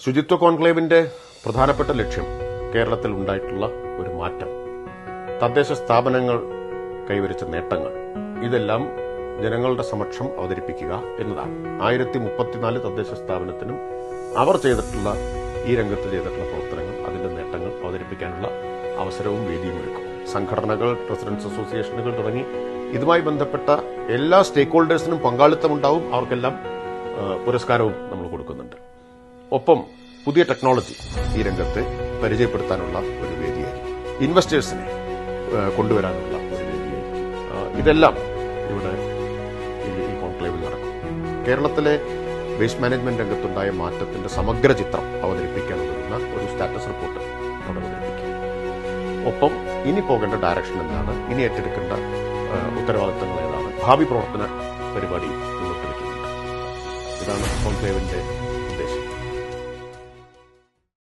ശുചിത്വ കോൺക്ലേവിന്റെ പ്രധാനപ്പെട്ട ലക്ഷ്യം കേരളത്തിൽ ഉണ്ടായിട്ടുള്ള ഒരു മാറ്റം, തദ്ദേശ സ്ഥാപനങ്ങൾ കൈവരിച്ച നേട്ടങ്ങൾ, ഇതെല്ലാം ജനങ്ങളുടെ സമക്ഷം അവതരിപ്പിക്കുക എന്നതാണ്. 1034 തദ്ദേശ സ്ഥാപനത്തിനും അവർ ചെയ്തിട്ടുള്ള ഈ രംഗത്ത് ചെയ്തിട്ടുള്ള പ്രവർത്തനങ്ങൾ, അതിന്റെ നേട്ടങ്ങൾ അവതരിപ്പിക്കാനുള്ള അവസരവും വേദിയും ഒരുക്കും. സംഘടനകൾ, റെസിഡൻസ് അസോസിയേഷനുകൾ തുടങ്ങി ഇതുമായി ബന്ധപ്പെട്ട എല്ലാ സ്റ്റേക്ക് ഹോൾഡേഴ്സിനും പങ്കാളിത്തമുണ്ടാവും. അവർക്കെല്ലാം പുരസ്കാരവും നമ്മൾ കൊടുക്കുന്നുണ്ട്. ഒപ്പം പുതിയ ടെക്നോളജി ഈ രംഗത്ത് പരിചയപ്പെടുത്താനുള്ള ഒരു വേദിയായിരിക്കും. ഇൻവെസ്റ്റേഴ്സിനെ കൊണ്ടുവരാനുള്ള ഒരു വേദിയായിരിക്കും. ഇതെല്ലാം ഇവിടെ ഈ കോൺക്ലേവിൽ നടക്കും. കേരളത്തിലെ വേസ്റ്റ് മാനേജ്മെന്റ് രംഗത്തുണ്ടായ മാറ്റത്തിന്റെ സമഗ്ര ചിത്രം അവതരിപ്പിക്കാൻ ഉതകുന്ന ഒരു സ്റ്റാറ്റസ് റിപ്പോർട്ട് അവിടെ അവതരിപ്പിക്കും. ഒപ്പം ഇനി പോകേണ്ട ഡയറക്ഷൻ എന്താണ്, ഇനി ഏറ്റെടുക്കേണ്ട ഉത്തരവാദിത്തങ്ങൾ ഏതാണ്, ഭാവി പ്രവർത്തന പരിപാടി മുന്നോട്ട് വയ്ക്കുന്നുണ്ട്. ഇതാണ് കോൺക്ലേവിന്റെ